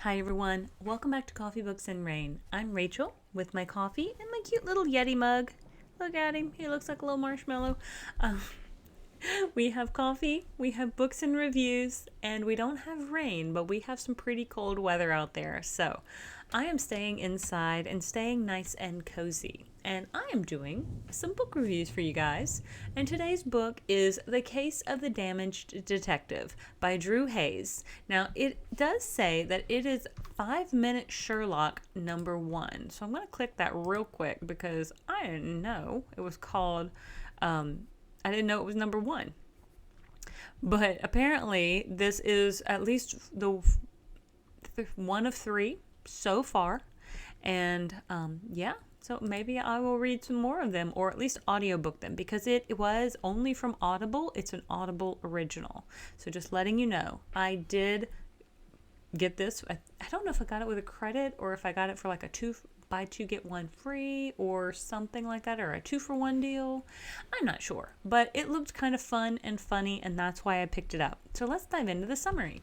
Hi everyone, welcome back to Coffee Books and Rain. I'm Rachel with my coffee and my cute little Yeti mug. Look at him, he looks like a little marshmallow. Um, we have coffee, we have books and reviews, and we don't have rain, but we have some pretty cold weather out there. So I am staying inside and staying nice and cozy. And I am doing some book reviews for you guys. And today's book is The Case of the Damaged Detective by Drew Hayes. Now, it does say that it is 5-minute Sherlock #1. So I'm going to click that real quick because I didn't know it was called, I didn't know it was #1. But apparently, this is at least the one of 3 so far. And yeah, so maybe I will read some more of them, or at least audiobook them, because it was only from Audible. It's an Audible original. So just letting you know, I did get this. I don't know if I got it with a credit or if I got it for like a 2 buy 2 get 1 free or something like that, or a 2-for-1 deal. I'm not sure, but it looked kind of fun and funny, and that's why I picked it up. So let's dive into the summary.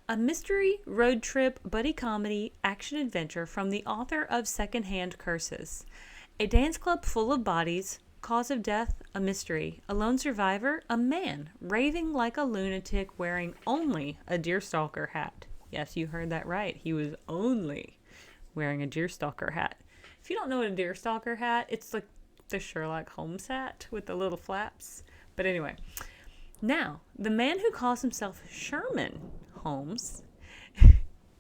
A mystery road trip buddy comedy action adventure from the author of Secondhand Curses. A dance club full of bodies, cause of death a mystery, a lone survivor, a man raving like a lunatic wearing only a deerstalker hat. Yes, you heard that right. He was only wearing a deerstalker hat. If you don't know what a deerstalker hat, it's like the Sherlock Holmes hat with the little flaps. But anyway, now, the man who calls himself Sherman Holmes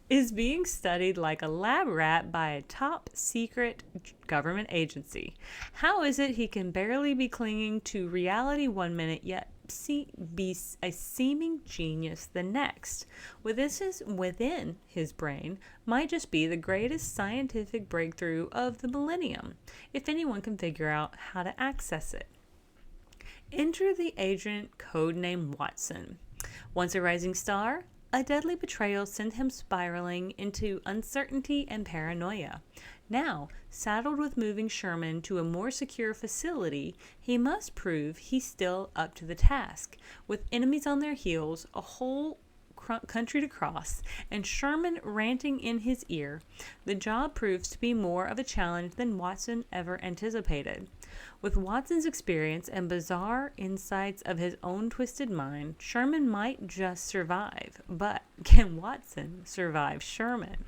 is being studied like a lab rat by a top secret government agency. How is it he can barely be clinging to reality 1 minute, yet be a seeming genius the next? Within his brain might just be the greatest scientific breakthrough of the millennium, if anyone can figure out how to access it. Enter the agent codenamed Watson. Once a rising star, a deadly betrayal sent him spiraling into uncertainty and paranoia. Now, saddled with moving Sherman to a more secure facility, he must prove he's still up to the task. With enemies on their heels, a whole country to cross, and Sherman ranting in his ear, the job proves to be more of a challenge than Watson ever anticipated. With Watson's experience and bizarre insights of his own twisted mind, Sherman might just survive. But can Watson survive Sherman?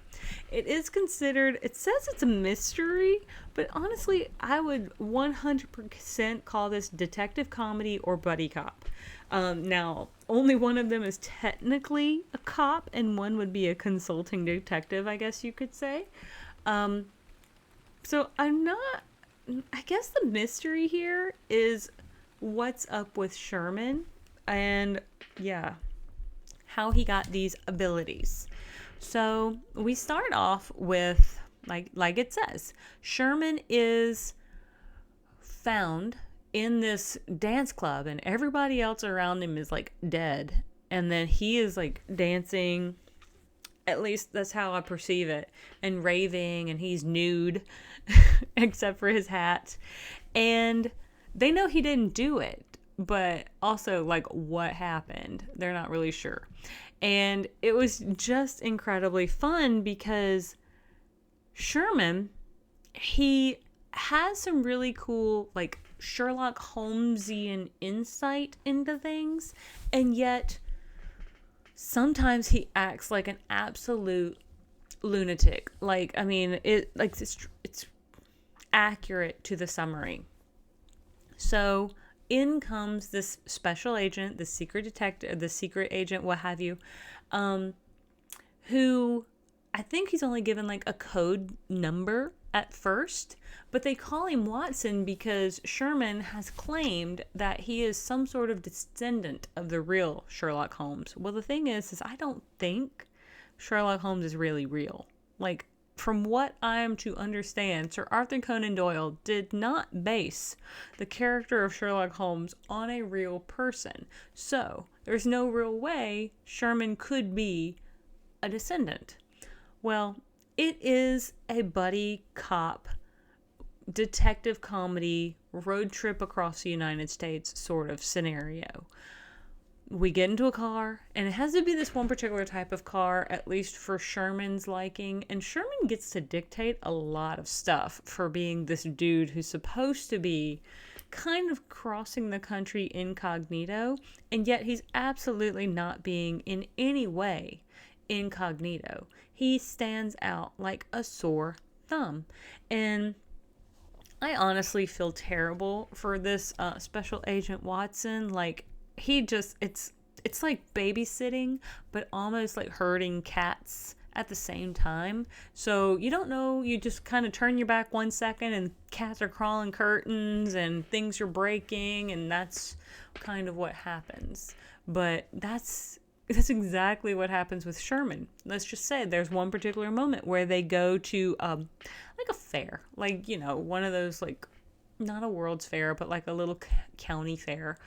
It says it's a mystery, but honestly, I would 100% call this detective comedy or buddy cop. Now, only one of them is technically a cop, and one would be a consulting detective, I guess you could say. So I guess the mystery here is what's up with Sherman and, yeah, how he got these abilities. So we start off with, like it says, Sherman is found in this dance club and everybody else around him is like dead. And then he is like dancing, at least that's how I perceive it, and raving, and he's nude except for his hat. And they know he didn't do it, but also like what happened, they're not really sure. And it was just incredibly fun because Sherman, he has some really cool like Sherlock Holmesian insight into things, and yet sometimes he acts like an absolute lunatic. Like, I mean, it's accurate to the summary. So in comes this special agent, the secret detective, the secret agent, what have you, who I think he's only given like a code number at first, but they call him Watson because Sherman has claimed that he is some sort of descendant of the real Sherlock Holmes. Well, the thing is I don't think Sherlock Holmes is really real. Like, from what I'm to understand, Sir Arthur Conan Doyle did not base the character of Sherlock Holmes on a real person. So, there's no real way Sherman could be a descendant. Well, it is a buddy cop, detective comedy, road trip across the United States sort of scenario. We get into a car, and it has to be this one particular type of car, at least for Sherman's liking. And Sherman gets to dictate a lot of stuff for being this dude who's supposed to be kind of crossing the country incognito, and yet he's absolutely not being in any way incognito. He stands out like a sore thumb. And I honestly feel terrible for this special agent Watson. Like, he just, it's like babysitting, but almost like herding cats at the same time. So you don't know, you just kind of turn your back 1 second and cats are crawling curtains and things are breaking, and that's kind of what happens. But that's exactly what happens with Sherman. Let's just say there's one particular moment where they go to like a fair, like, one of those, like, not a World's Fair, but like a little county fair.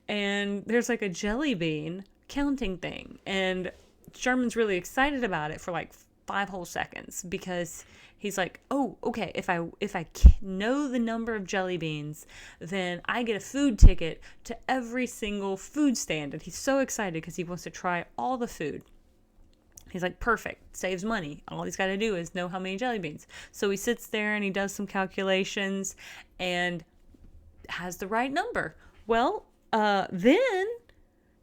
And there's like a jelly bean counting thing. And Sherman's really excited about it for like 5 whole seconds, because he's like, oh, okay, if I know the number of jelly beans, then I get a food ticket to every single food stand. And he's so excited because he wants to try all the food. He's like, perfect, saves money. All he's got to do is know how many jelly beans. So he sits there and he does some calculations and has the right number. Well, then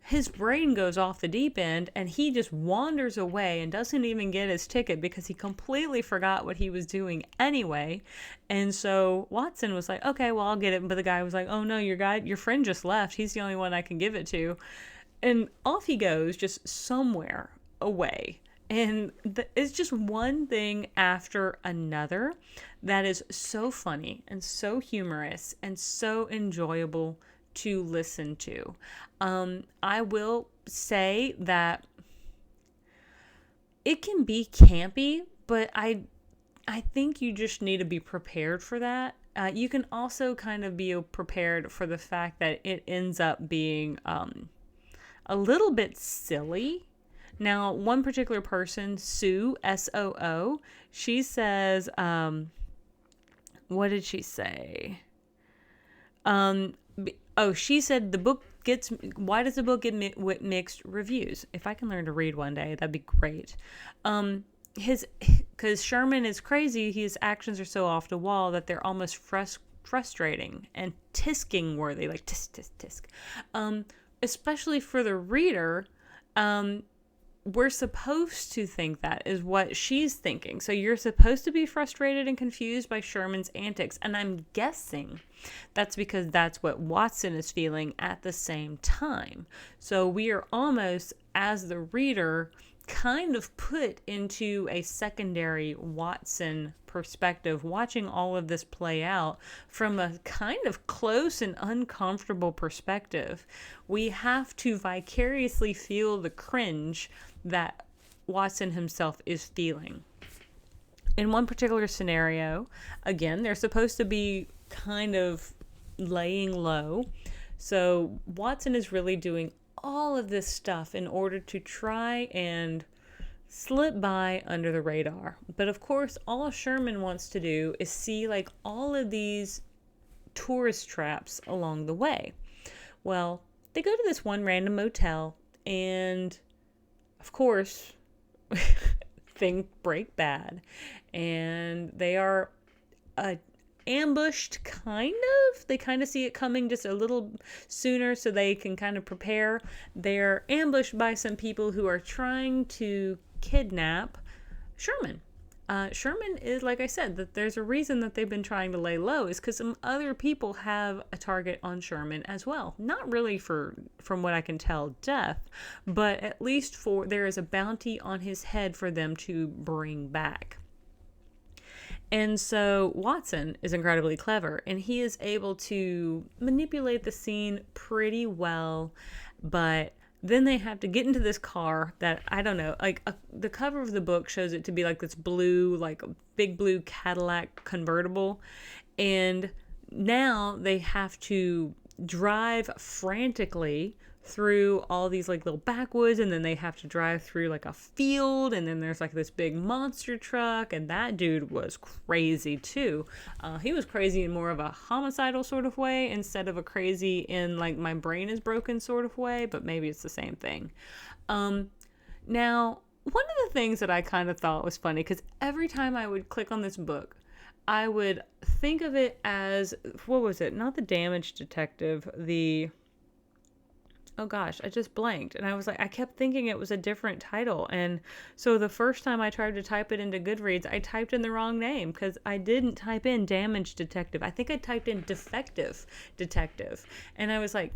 his brain goes off the deep end and he just wanders away and doesn't even get his ticket because he completely forgot what he was doing anyway. And so Watson was like, okay, well, I'll get it. But the guy was like, oh no, your friend just left. He's the only one I can give it to. And off he goes, just somewhere away. And it's just one thing after another that is so funny and so humorous and so enjoyable to listen to. I will say that it can be campy, but I think you just need to be prepared for that. You can also kind of be prepared for the fact that it ends up being a little bit silly. Now, one particular person, Sue, S-O-O, she says, what did she say? She said why does the book get mixed reviews? If I can learn to read one day, that'd be great. Because Sherman is crazy, his actions are so off the wall that they're almost frustrating and tisking worthy, like tisk, tisk, tisk. Especially for the reader, we're supposed to think that is what she's thinking. So you're supposed to be frustrated and confused by Sherman's antics. And I'm guessing that's because that's what Watson is feeling at the same time. So we are almost, as the reader, kind of put into a secondary Watson perspective, watching all of this play out from a kind of close and uncomfortable perspective. We have to vicariously feel the cringe that Watson himself is feeling. In one particular scenario, again, they're supposed to be kind of laying low. So Watson is really doing all of this stuff in order to try and slip by under the radar. But of course, all Sherman wants to do is see like all of these tourist traps along the way. Well, they go to this one random motel, and of course, things break bad, and they are ambushed, kind of. They kind of see it coming just a little sooner so they can kind of prepare. They're ambushed by some people who are trying to kidnap Sherman. Sherman is, like I said, that there's a reason that they've been trying to lay low is because some other people have a target on Sherman as well. Not really from what I can tell, death, but at least there is a bounty on his head for them to bring back. And so Watson is incredibly clever, and he is able to manipulate the scene pretty well, but then they have to get into this car that, I don't know, like the cover of the book shows it to be like this blue, like a big blue Cadillac convertible. And now they have to drive frantically through all these like little backwoods, and then they have to drive through like a field, and then there's like this big monster truck, and that dude was crazy too. He was crazy in more of a homicidal sort of way instead of a crazy in like my brain is broken sort of way, but maybe it's the same thing. Now, one of the things that I kind of thought was funny, because every time I would click on this book, I would think of it as, what was it? Not the Damage Detective, oh gosh, I just blanked. And I was like, I kept thinking it was a different title. And so the first time I tried to type it into Goodreads, I typed in the wrong name because I didn't type in Damage Detective. I think I typed in Defective Detective. And I was like,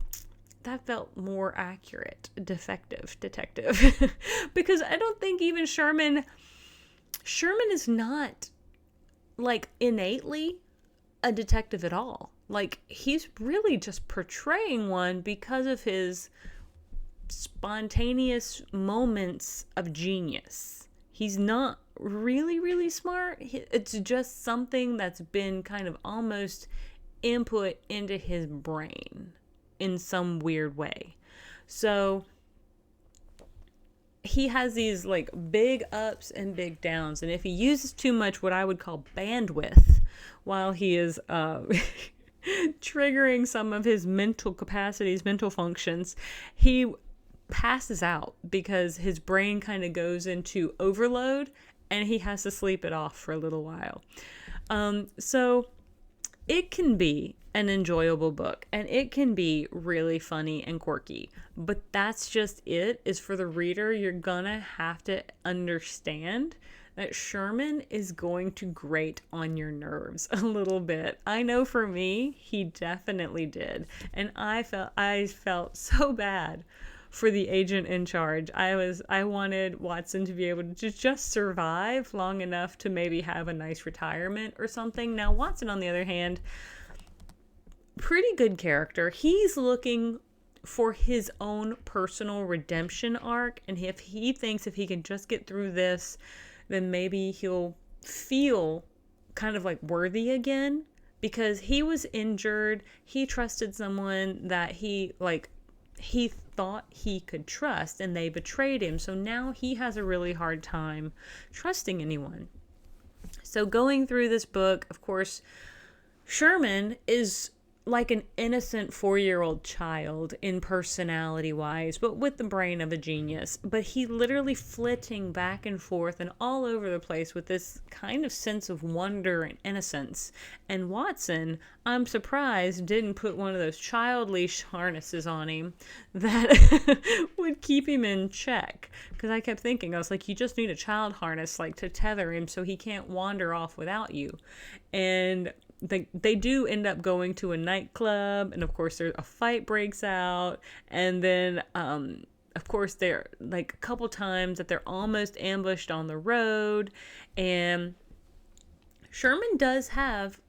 that felt more accurate. Defective Detective. Because I don't think even Sherman is not like innately a detective at all. Like, he's really just portraying one because of his spontaneous moments of genius. He's not really, really smart. It's just something that's been kind of almost input into his brain in some weird way. So he has these like big ups and big downs, and if he uses too much what I would call bandwidth while he is triggering some of his mental capacities, mental functions, he passes out because his brain kind of goes into overload and he has to sleep it off for a little while. So it can be an enjoyable book, and it can be really funny and quirky, but that's just it. Is for the reader, you're gonna have to understand that Sherman is going to grate on your nerves a little bit. I know for me, he definitely did, and I felt so bad for the agent in charge. I wanted Watson to be able to just survive long enough to maybe have a nice retirement or something. Now, Watson, on the other hand, pretty good character. He's looking for his own personal redemption arc, and if he thinks if he can just get through this, then maybe he'll feel kind of like worthy again, because he was injured. He trusted someone that he thought he could trust, and they betrayed him. So now he has a really hard time trusting anyone. So going through this book, of course, Sherman is like an innocent 4-year-old child in personality wise, but with the brain of a genius. But he literally flitting back and forth and all over the place with this kind of sense of wonder and innocence. And Watson, I'm surprised, didn't put one of those child leash harnesses on him that would keep him in check. Because I kept thinking, I was like, you just need a child harness like to tether him so he can't wander off without you. And they do end up going to a nightclub, and of course there's a fight breaks out, and then of course they're like a couple times that they're almost ambushed on the road, and Sherman does have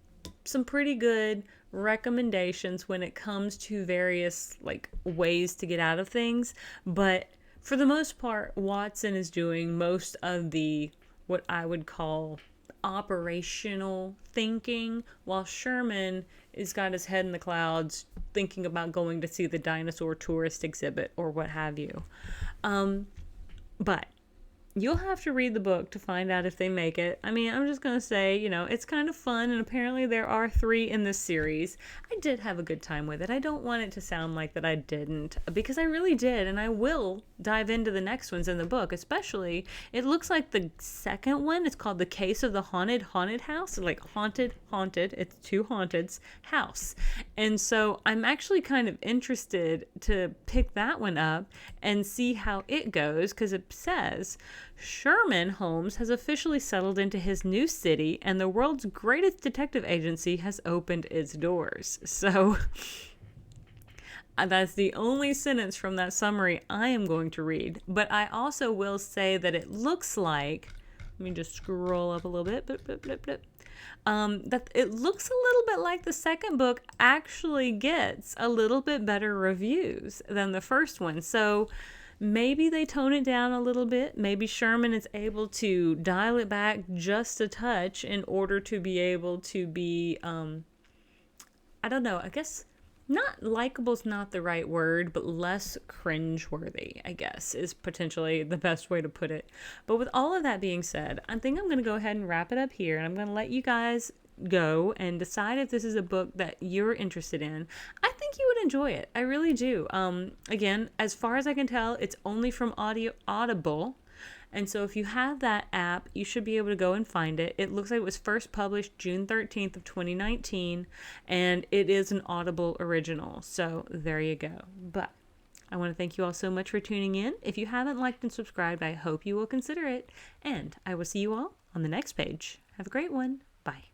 some pretty good recommendations when it comes to various like ways to get out of things, but for the most part Watson is doing most of the what I would call operational thinking, while Sherman has got his head in the clouds thinking about going to see the dinosaur tourist exhibit or what have you. But you'll have to read the book to find out if they make it. I mean, I'm just going to say, it's kind of fun, and apparently there are 3 in this series. I did have a good time with it. I don't want it to sound like that I didn't, because I really did, and I will dive into the next ones in the book, especially, it looks like the second one is called The Case of the Haunted House, like haunted, it's 2 haunteds, house. And so I'm actually kind of interested to pick that one up and see how it goes, because it says Sherman Holmes has officially settled into his new city, and the world's greatest detective agency has opened its doors. So that's the only sentence from that summary I am going to read. But I also will say that it looks like, let me just scroll up a little bit, that it looks a little bit like the second book actually gets a little bit better reviews than the first one. So maybe they tone it down a little bit. Maybe Sherman is able to dial it back just a touch in order to be able to be, I don't know, I guess not likable's not the right word, but less cringeworthy, I guess, is potentially the best way to put it. But with all of that being said, I think I'm going to go ahead and wrap it up here, and I'm going to let you guys go and decide if this is a book that you're interested in. I think you would enjoy it. I really do. Again, as far as I can tell, it's only from Audible. And so if you have that app, you should be able to go and find it. It looks like it was first published June 13th of 2019, and it is an Audible original. So there you go. But I want to thank you all so much for tuning in. If you haven't liked and subscribed, I hope you will consider it. And I will see you all on the next page. Have a great one. Bye.